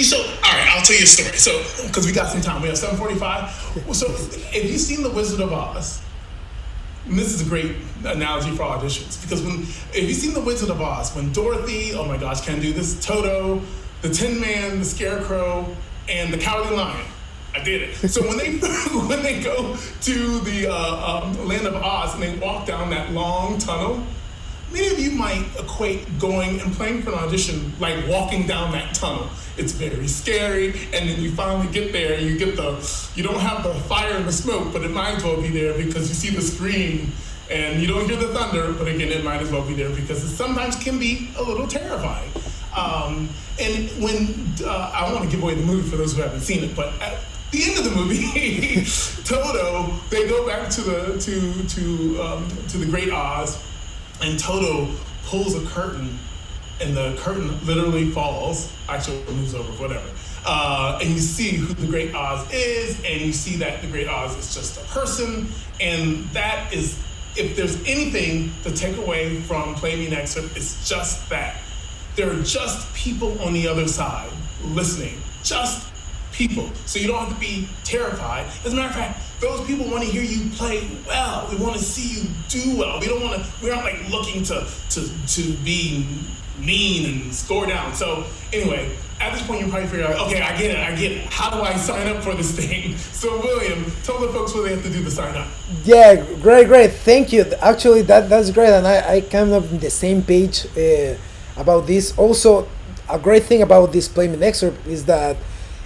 So, all right, I'll tell you a story. So, because we got some time, we have 7:45. So, if you've seen The Wizard of Oz, and this is a great analogy for auditions, because if you've seen The Wizard of Oz, when Dorothy, oh my gosh, can't do this, Toto, the Tin Man, the Scarecrow, and the Cowardly Lion, I did it. So when they when they go to the land of Oz and they walk down that long tunnel, many of you might equate going and playing for an audition like walking down that tunnel. It's very scary, and then you finally get there, and you don't have the fire and the smoke, but it might as well be there because you see the screen, and you don't hear the thunder, but again, it might as well be there because it sometimes can be a little terrifying. And when, I want to give away the movie for those who haven't seen it, but at the end of the movie, Toto, they go back to the Great Oz, and Toto pulls a curtain, and the curtain literally falls. Actually, it moves over, whatever. And you see who the Great Oz is, and you see that the Great Oz is just a person. And that is, if there's anything to take away from Play Me an Excerpt, it's just that. There are just people on the other side listening. Just people. So you don't have to be terrified. As a matter of fact, those people want to hear you play well. We want to see you do well. We're not like looking to be mean and score down. So anyway, at this point you probably figure out, okay, I get it. How do I sign up for this thing? So William, tell the folks what they have to do to sign up. Yeah, great. Thank you. Actually, that's great, and I kind of on the same page about this. Also, a great thing about this Play Me an Excerpt is that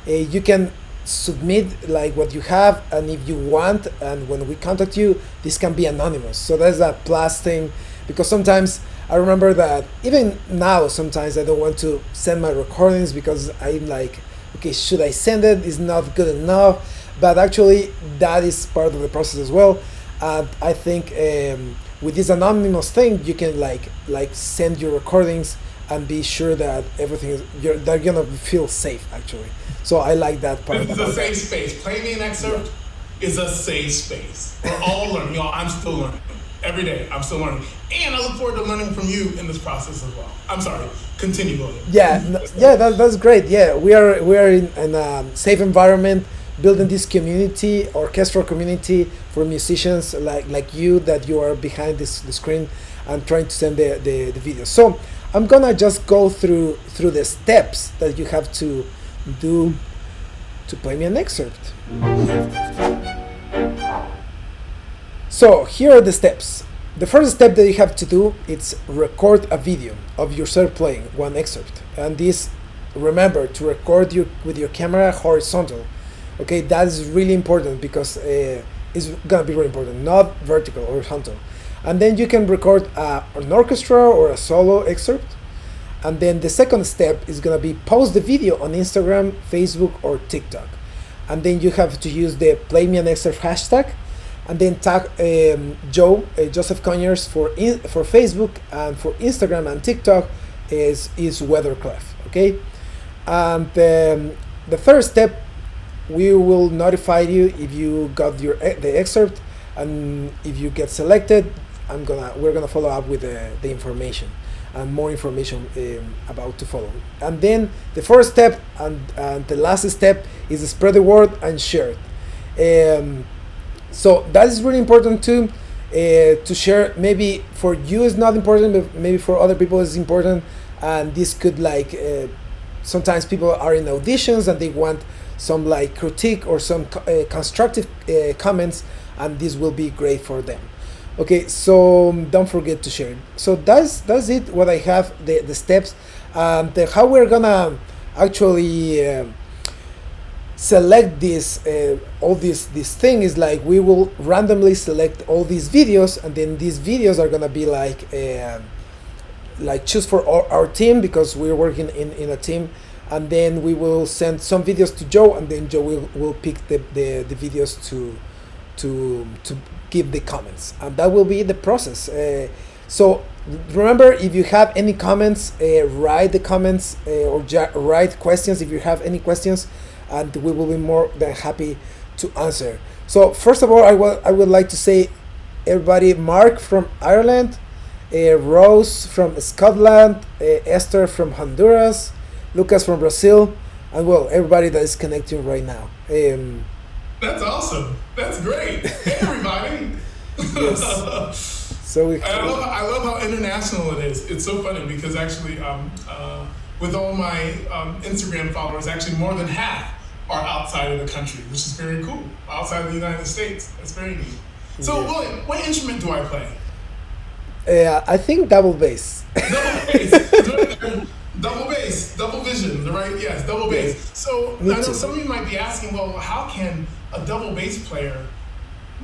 you can submit like what you have, and if you want, and when we contact you, this can be anonymous. So that's a plus thing, because sometimes I remember that even now sometimes I don't want to send my recordings because I'm like, okay, should I send it? It's not good enough. But actually that is part of the process as well. And I think with this anonymous thing, you can like send your recordings and be sure that everything is, they're gonna feel safe actually. So I like that part. This is a safe space. Play Me an Excerpt is a safe space. We're all learning. Y'all, I'm still learning. Every day, I'm still learning. And I look forward to learning from you in this process as well. I'm sorry. Continue, William. Yeah, that's great. Yeah, we are in a safe environment, building this community, orchestral community for musicians like you, that you are behind the screen and trying to send the video. So I'm gonna just go through the steps that you have to do to play me an excerpt. So here are the steps. The first step that you have to do is record a video of yourself playing one excerpt. And this, remember to record with your camera horizontal. Okay, that is really important because it's gonna be really important, not vertical, horizontal. And then you can record an orchestra or a solo excerpt. And then the second step is gonna be post the video on Instagram, Facebook, or TikTok. And then you have to use the Play Me an Excerpt hashtag, and then tag Joseph Conyers for Facebook, and for Instagram and TikTok is Weatherclef. Okay, and the third step, we will notify you if you got the excerpt, and if you get selected, we're gonna follow up with the information and more information about to follow. And then the fourth step and the last step is spread the word and share it. So that is really important too, to share. Maybe for you it's not important, but maybe for other people it's important. And this could sometimes people are in auditions and they want some critique or some constructive comments, and this will be great for them. Okay, so don't forget to share it. So that's it. What I have, the steps, how we're gonna actually select this all this thing is we will randomly select all these videos, and then these videos are gonna be choose for our team, because we're working in a team, and then we will send some videos to Joe, and then Joe will pick the videos to give the comments, and that will be the process. So remember, if you have any comments, write the comments, or write questions if you have any questions, and we will be more than happy to answer. So first of all, I would like to say, everybody, Mark from Ireland, Rose from Scotland, Esther from Honduras, Lucas from Brazil, and well, everybody that is connecting right now. That's awesome. That's great. Hey, everybody. Yes. So I love how international it is. It's so funny because actually, with all my Instagram followers, actually more than half are outside of the country, which is very cool. Outside of the United States, that's very neat. So, Yeah. William, what instrument do I play? I think double bass. Double bass. Double bass, double vision, right? Yes, double bass. So Me I know too. some of you might be asking, well, how can a double bass player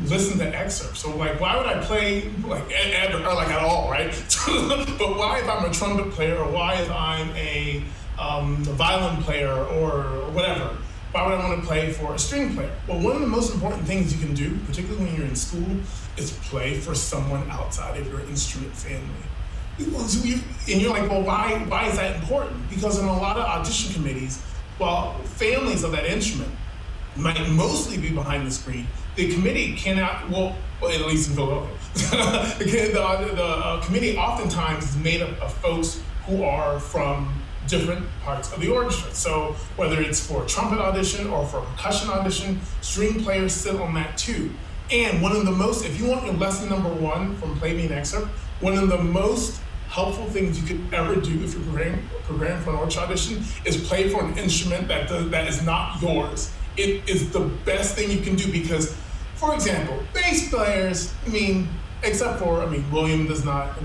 listen to excerpts? So like, why would I play like or like at all, right? But why if I'm a trumpet player, or why if I'm a violin player or whatever? Why would I want to play for a string player? Well, one of the most important things you can do, particularly when you're in school, is play for someone outside of your instrument family. And you're like, well, why is that important? Because in a lot of audition committees, while families of that instrument might mostly be behind the screen, the committee cannot, well at least in Philadelphia, the committee oftentimes is made up of folks who are from different parts of the orchestra. So whether it's for a trumpet audition or for a percussion audition, string players sit on that too. And one of the most, if you want your lesson number one from Play Me an Excerpt, one of the most helpful things you could ever do if you're preparing for an orchestra audition is play for an instrument that is not yours. It is the best thing you can do because, for example, bass players, except for, William does not,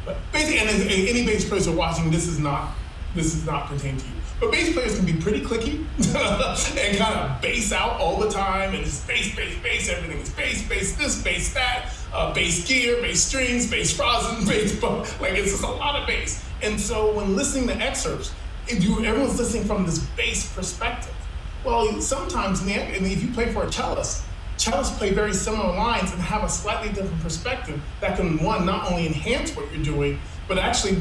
but basically, and any bass players who are watching, this is not pertain to you. But bass players can be pretty clicky and kind of bass out all the time and just bass, everything is bass, this, bass, that, bass gear, bass strings, bass rosin, like it's just a lot of bass. And so when listening to excerpts, everyone's listening from this bass perspective. Well, sometimes if you play for a cellist, cellists play very similar lines and have a slightly different perspective that can, one, not only enhance what you're doing, but actually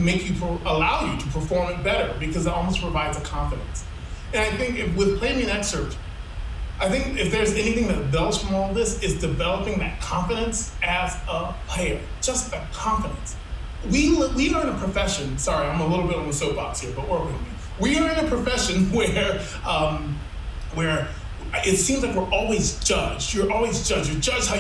allow you to perform it better because it almost provides a confidence. And I think with Play Me an Excerpt, I think if there's anything that develops from all this, is developing that confidence as a player, just the confidence. We are in a profession, sorry, I'm a little bit on the soapbox here, but work with me. We are in a profession where it seems like we're always judged. You're always judged. You're judged how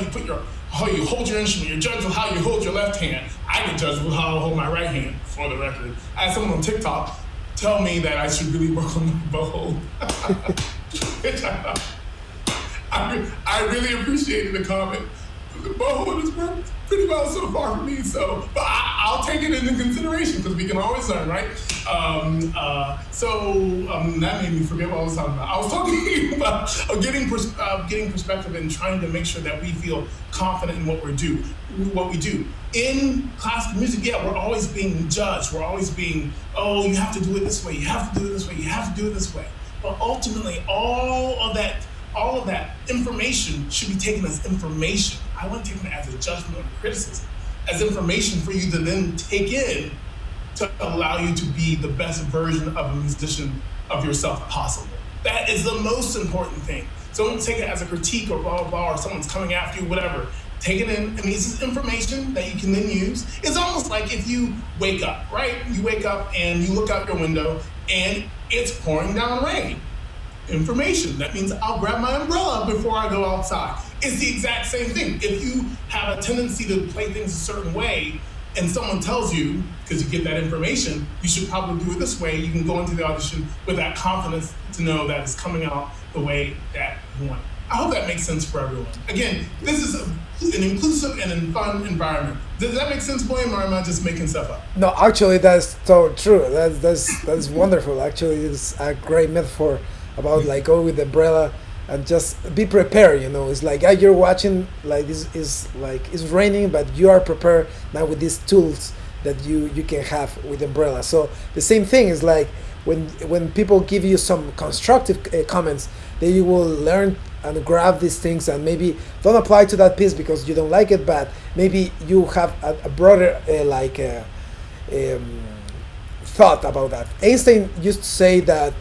you hold your instrument. You're judged with how you hold your left hand. I get judged with how I hold my right hand, for the record. I had someone on TikTok tell me that I should really work on my bow. Which I really appreciated the comment. The bow has worked pretty well so far for me, but I'll take it into consideration because we can always learn, right? That made me forget what I was talking about. I was talking about getting perspective and trying to make sure that we feel confident in what we do. In classical music, yeah, we're always being judged. We're always being, you have to do it this way. You have to do it this way. You have to do it this way. But ultimately, all of that information should be taken as information. I wouldn't take it as a judgment or criticism, as information for you to then take in to allow you to be the best version of a musician of yourself possible. That is the most important thing. So don't take it as a critique or blah, blah, blah, or someone's coming after you, whatever. Take it in. This is information that you can then use. It's almost like if you wake up, right? You wake up and you look out your window and it's pouring down rain. Information. That means I'll grab my umbrella before I go outside. It's the exact same thing. If you have a tendency to play things a certain way and someone tells you, because you get that information, you should probably do it this way, you can go into the audition with that confidence to know that it's coming out the way that you want. I hope that makes sense for everyone. Again, this is an inclusive and a fun environment. Does that make sense, William, or am I just making stuff up? No, actually, that's so true. That's wonderful. Actually, it's a great metaphor about like go with the umbrella and just be prepared. It's like you're watching like this is like it's raining, but you are prepared now with these tools that you can have with umbrella. So the same thing is like when people give you some constructive comments, then you will learn and grab these things and maybe don't apply to that piece because you don't like it, but maybe you have a broader thought about that. Einstein used to say that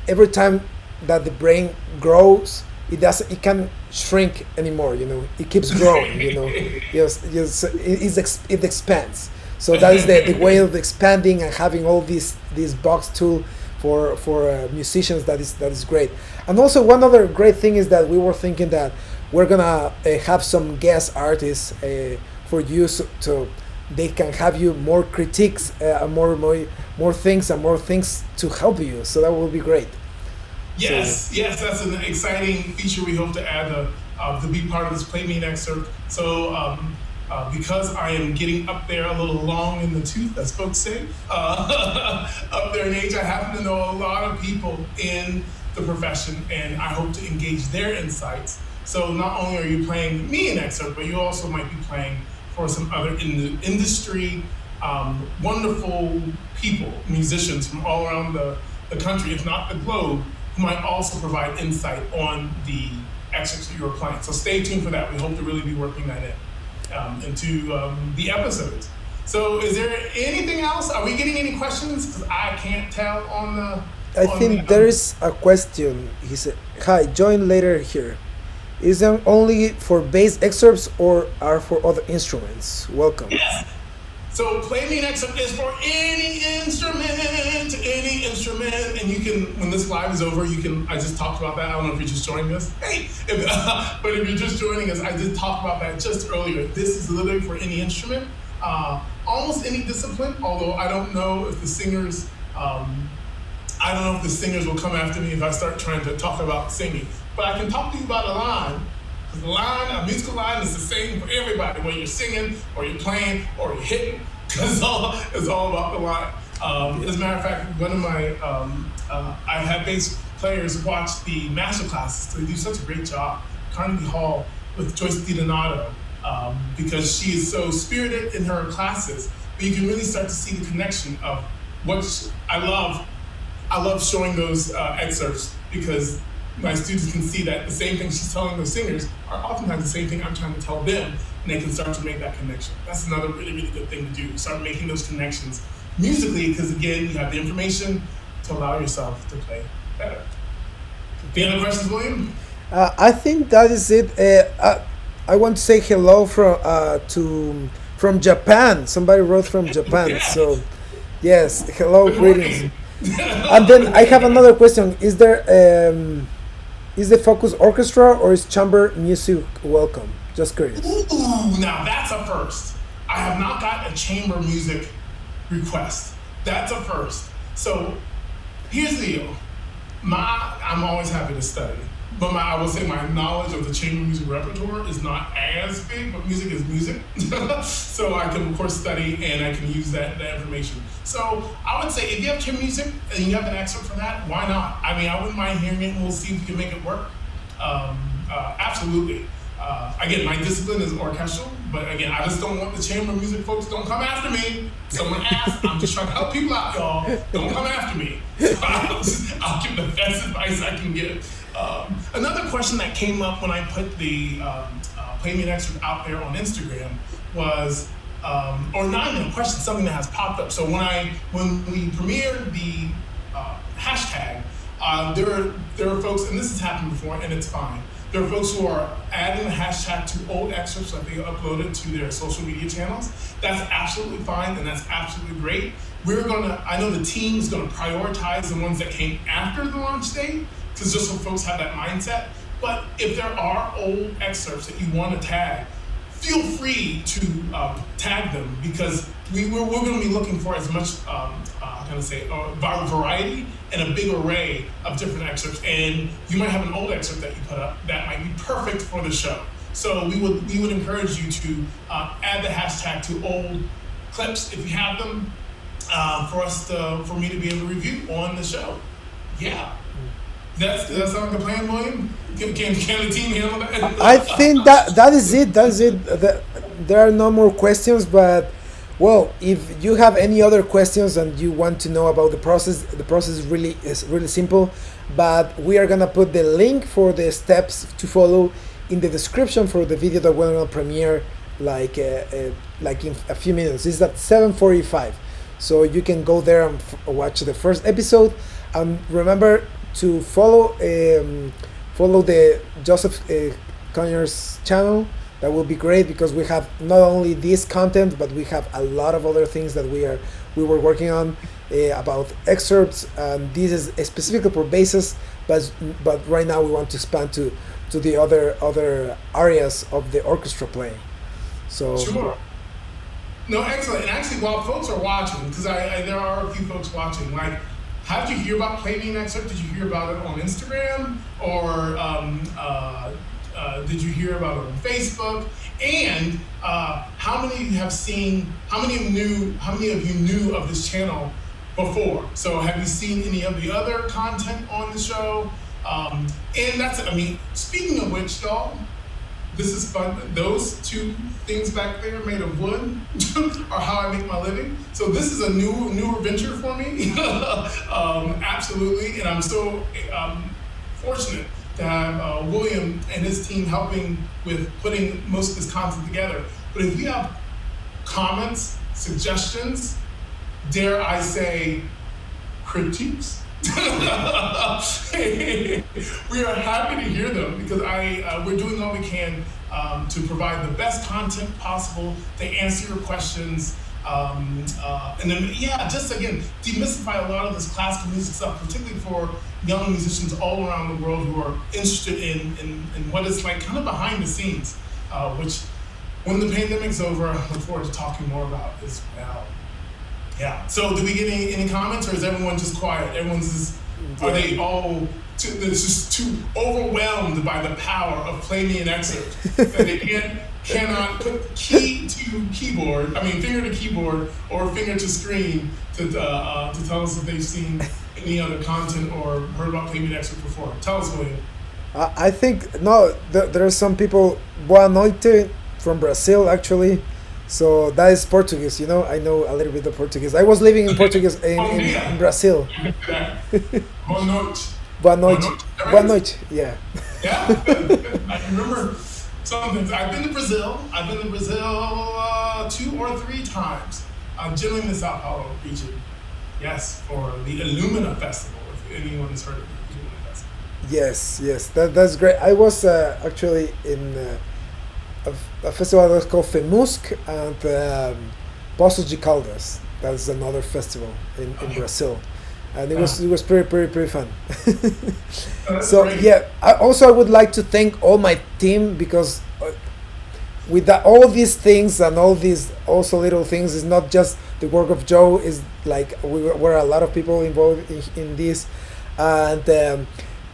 every time that the brain grows, it can't shrink anymore. It keeps growing. It expands. So that is the way of expanding and having all these box tool for musicians. That is great. And also one other great thing is that we were thinking that we're gonna have some guest artists for you, so they can have you more critiques, more things and more things to help you. So that will be great. Yes, yes, that's an exciting feature we hope to add to be part of this Play Me excerpt. So because I am getting up there a little long in the tooth, as folks say, up there in age, I happen to know a lot of people in the profession, and I hope to engage their insights. So not only are you playing me an excerpt, but you also might be playing for some other in the industry, wonderful people, musicians from all around the country, if not the globe, who might also provide insight on the excerpts that you were playing. So stay tuned for that. We hope to really be working that into the episodes. So is there anything else? Are we getting any questions? Because I can't tell on the... I think there is a question. He said, hi, join later here. Is it only for bass excerpts or are for other instruments? Welcome. Yes. So Play Me an Excerpt is for any instrument, and you can, when this live is over, you can, I just talked about that, I don't know if you're just joining us, hey, but if you're just joining us, I did talk about that just earlier. This is literally for any instrument, almost any discipline, although I don't know if the singers, will come after me if I start trying to talk about singing, but I can talk to you about a line. A musical line is the same for everybody, whether you're singing or you're playing or you're hitting, because it's all about the line. As a matter of fact, one of my, I had bass players watch the master classes. They do such a great job. Carnegie Hall with Joyce DiDonato, because she is so spirited in her classes, but you can really start to see the connection of what I love showing those excerpts, because my students can see that the same thing she's telling those singers are oftentimes the same thing I'm trying to tell them, and they can start to make that connection. That's another really, really good thing to do. Start making those connections musically, because again, you have the information to allow yourself to play better. Any other questions, William? I think that is it. I want to say hello from Japan. Somebody wrote from Japan. Yes. So, yes, hello, greetings. And then I have another question. Is the focus orchestra or is chamber music welcome? Just curious. Ooh, now that's a first. I have not got a chamber music request. That's a first. So here's the deal. I'm always happy to study, but I will say my knowledge of the chamber music repertoire is not as big, but music is music. So I can of course study and I can use that information. So I would say if you have chamber music and you have an excerpt for that, why not? I mean, I wouldn't mind hearing it, and we'll see if we can make it work. Absolutely. Again, my discipline is orchestral, but again, I just don't want the chamber music folks, don't come after me. Someone asked, I'm just trying to help people out, y'all. Don't come after me. I'll give the best advice I can give. Another question that came up when I put the Play Me an Excerpt out there on Instagram was, or not even a question, something that has popped up. So when we premiered the hashtag, there are folks, and this has happened before, and it's fine. There are folks who are adding the hashtag to old excerpts that they uploaded to their social media channels. That's absolutely fine, and that's absolutely great. I know the team is gonna prioritize the ones that came after the launch date, because just so folks have that mindset. But if there are old excerpts that you want to tag, feel free to tag them, because we're going to be looking for as much variety and a big array of different excerpts. And you might have an old excerpt that you put up that might be perfect for the show. So we would encourage you to add the hashtag to old clips if you have them, for me to be able to review on the show. Yeah. Does that sound like a plan, William? Can the team handle that? I think that is it. There are no more questions, but well, if you have any other questions and you want to know about the process is really simple. But we are gonna put the link for the steps to follow in the description for the video that we're gonna premiere like in a few minutes. It's at 7:45, so you can go there and watch the first episode. And remember to follow the Joseph Conyers channel, That will be great because we have not only this content, but we have a lot of other things that we were working on about excerpts. And this is specifically for basses, but right now we want to expand to the other areas of the orchestra playing. So Sure. No, excellent. And actually, while folks are watching, because there are a few folks watching, like, how did you hear about Play Me an Excerpt? Did you hear about it on Instagram, or did you hear about it on Facebook? And how many of you have seen? How many of you knew of this channel before? So have you seen any of the other content on the show? And that's it. I mean, speaking of which, y'all, this is fun. Those two things back there made of wood are how I make my living. So this is a newer venture for me. Absolutely. And I'm so fortunate to have William and his team helping with putting most of this content together. But if you have comments, suggestions, dare I say, critiques, we are happy to hear them because we're doing all we can to provide the best content possible to answer your questions. And then, just again, demystify a lot of this classical music stuff, particularly for young musicians all around the world who are interested in what is like kind of behind the scenes, which when the pandemic's over, I look forward to talking more about as well. Yeah. So, do we get any comments, or is everyone just quiet? Are they all just too overwhelmed by the power of Play Me an Excerpt that they cannot put finger to keyboard or finger to screen to tell us if they've seen any other content or heard about Play Me an Excerpt before? Tell us, William. I think no. There are some people. Boa noite from Brazil, actually. So that is Portuguese, I know a little bit of Portuguese. I was living in Portuguese in Brazil. Boa noite. Boa noite. Boa noite. Yeah. Yeah. I remember some things. I've been to Brazil 2 or 3 times. Generally in the Sao Paulo region. Yes, for the Illumina Festival, if anyone has heard of the Illumina Festival. Yes. That's great. I was actually in a festival that's called FEMUSC and Poços de Caldas. That's another festival in Brazil, and it was pretty fun. So great. yeah, I would like to thank all my team because with all these things and all these also little things, is not just the work of Joe. Is like we're a lot of people involved in this, and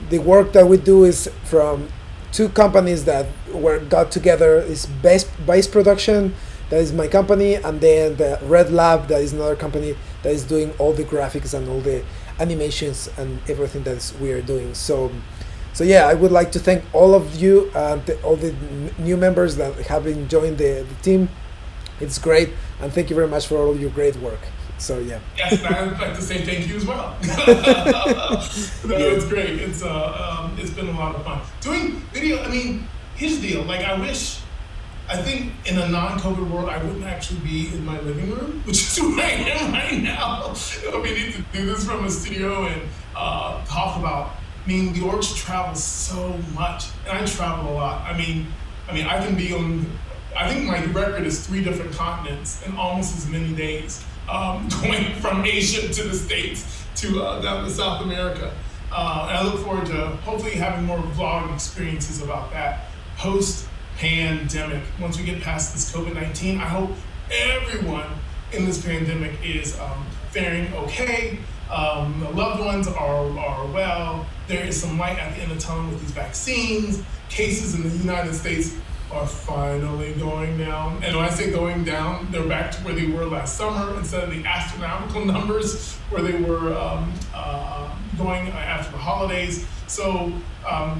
the work that we do is from 2 companies that got together. Is Bass Production, that is my company, and then the Red Lab, that is another company that is doing all the graphics and all the animations and everything that we are doing. So yeah, I would like to thank all of you and all the new members that have been joining the team. It's great, and thank you very much for all your great work. So yeah. Yes, and I'd like to say thank you as well. It's great. It's been a lot of fun doing video. I mean, here's the deal. Like, I think in a non-COVID world, I wouldn't actually be in my living room, which is where I am right now. We need to do this from a studio and talk about. I mean, the orchestra travels so much, and I travel a lot. I mean, I can be on. I think my record is 3 different continents in almost as many days. Going from Asia to the States to down to South America. And I look forward to hopefully having more vlog experiences about that post-pandemic. Once we get past this COVID-19, I hope everyone in this pandemic is faring okay. The loved ones are well. There is some light at the end of the tunnel with these vaccines. Cases in the United States are finally going down. And when I say going down, they're back to where they were last summer instead of the astronomical numbers where they were going after the holidays. So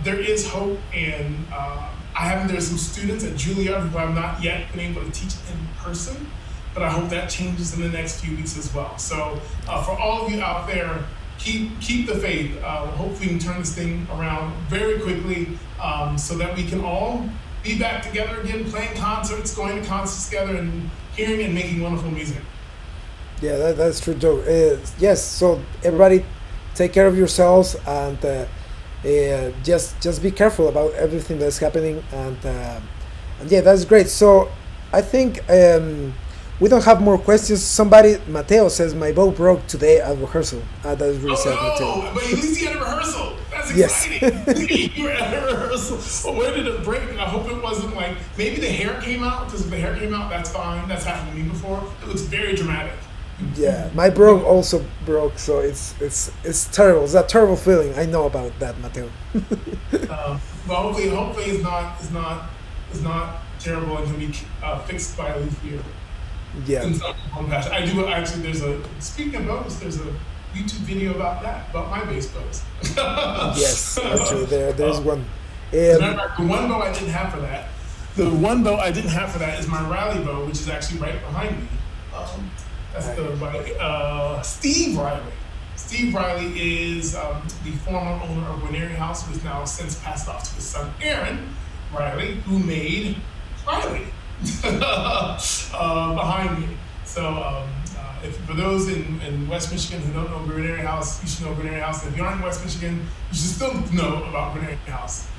there is hope, and there's some students at Juilliard who have not yet been able to teach in person, but I hope that changes in the next few weeks as well. So for all of you out there, keep the faith. Hopefully we can turn this thing around very quickly so that we can all be back together again, playing concerts, going to concerts together, and hearing and making wonderful music. Yeah, that's true, Joe. Yes, so everybody take care of yourselves, and just be careful about everything that's happening, Yeah, that's great. So I think we don't have more questions. Somebody, Mateo says my bow broke today at rehearsal. That's really sad, Mateo. Oh no! But at least he had a rehearsal. That's Yes. exciting. You were at a rehearsal. Well, where did it break? I hope it wasn't like maybe the hair came out. Because if the hair came out, that's fine. That's happened to me before. It looks very dramatic. Yeah, my bro also broke, so it's terrible. It's a terrible feeling. I know about that, Mateo. Well, hopefully it's not terrible and can be fixed by a leaf year. Yeah. In some form or fashion. I do actually. Speaking of bows, there's a YouTube video about that, about my bass bows. Yes, actually, there's one. As a matter of fact, the one bow I didn't have for that. The one bow I didn't have for that is my rally bow, which is actually right behind me. That's by Steve Riley. Steve Riley is the former owner of Winery House, who has now since passed off to his son Aaron Riley, who made Riley behind me. So if for those in West Michigan who don't know Winery House, you should know Winery House. And if you aren't in West Michigan, you should still know about Winery House.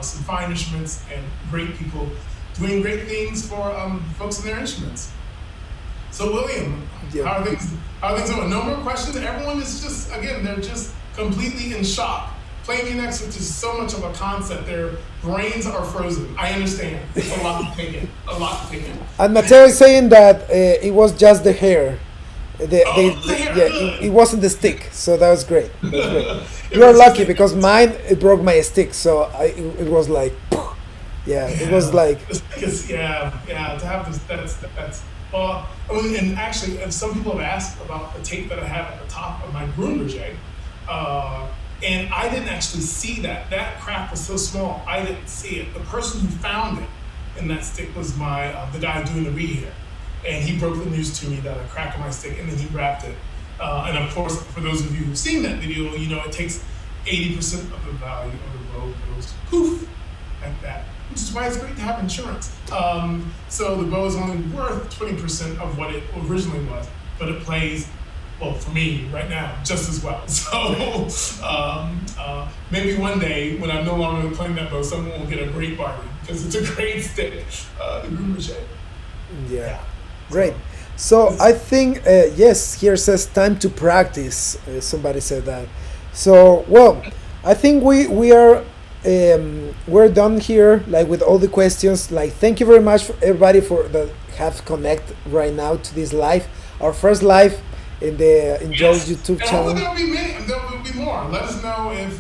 Some fine instruments and great people doing great things for folks in their instruments. So William, how are things going? No more questions. Everyone is they're just completely in shock. Play me next, which is so much of a concept. Their brains are frozen. I understand. It's a lot to take in. And Mateo is saying that it was just the hair. The hair. It wasn't the stick, so that was great. You are lucky because mine it broke my stick, so it was like, it was like. To have this, that's. And actually, some people have asked about the tape that I have at the top of my Groomerjay, and I didn't actually see that. That crack was so small, I didn't see it. The person who found it in that stick was the guy doing the rehair, and he broke the news to me that a crack in my stick, and then he wrapped it. And of course, for those of you who've seen that video, it takes 80% of the value of the bow goes poof like that. Which is why it's great to have insurance. So the bow is only worth 20% of what it originally was, but it plays, well, for me right now, just as well. So maybe one day when I'm no longer playing that bow, someone will get a great bargain because it's a great stick, the Groomerjay. Yeah, great. So I think, yes, here says time to practice. Somebody said that. So, well, I think we are... we're done here, like with all the questions. Like, thank you very much for everybody that have connect right now to this live, our first live in Joe's YouTube channel. There will be more. Let us know if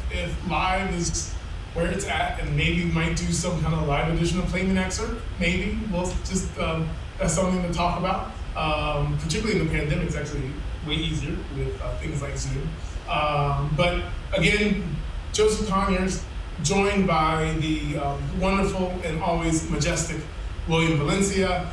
live is where it's at, and maybe we might do some kind of live edition of Play Me Next Excerpt. Maybe we'll just that's something to talk about. Particularly in the pandemic, it's actually way easier with things like Zoom. But again, Joseph Conyers, joined by the wonderful and always majestic William Valencia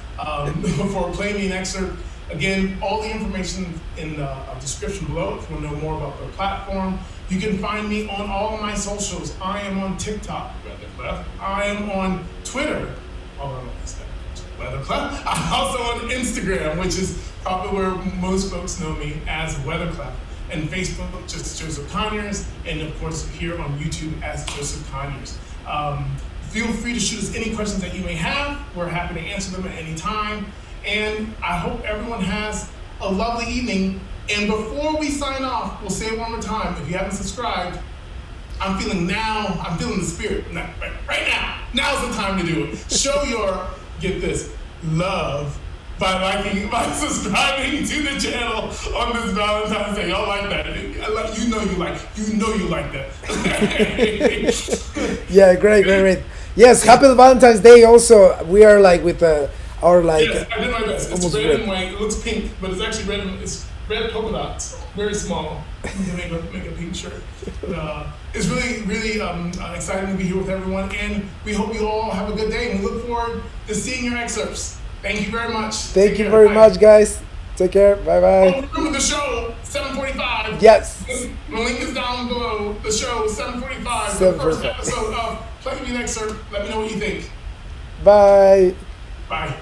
for Play Me an Excerpt. Again, all the information in the description below if you want to know more about the platform. You can find me on all of my socials. I am on TikTok, Weatherclef. I am on Twitter, Weatherclef. I'm also on Instagram, which is probably where most folks know me as Weatherclef. And Facebook, just Joseph Conyers, and of course here on YouTube as Joseph Conyers. Feel free to shoot us any questions that you may have. We're happy to answer them at any time. And I hope everyone has a lovely evening. And before we sign off, we'll say it one more time. If you haven't subscribed, I'm feeling the spirit. Right now, now's the time to do it. Show your, get this, love by subscribing to the channel on this Valentine's Day. Y'all like that? You know you like that. Yeah, great. Yes, happy Valentine's Day. Also, we are like with our like. Yes, I did my best. It's red and white. It looks pink, but it's actually red. It's red polka dots, very small. You can make a pink shirt. But, it's really exciting to be here with everyone, and we hope you all have a good day. And we look forward to seeing your excerpts. Thank you very much. Thank you very much, guys. Take care. Bye bye. Remember the show, 7:45. Yes. The link is down below. The show, 7:45. 7:45. The first episode of Play Me Next Excerpt. Let me know what you think. Bye. Bye.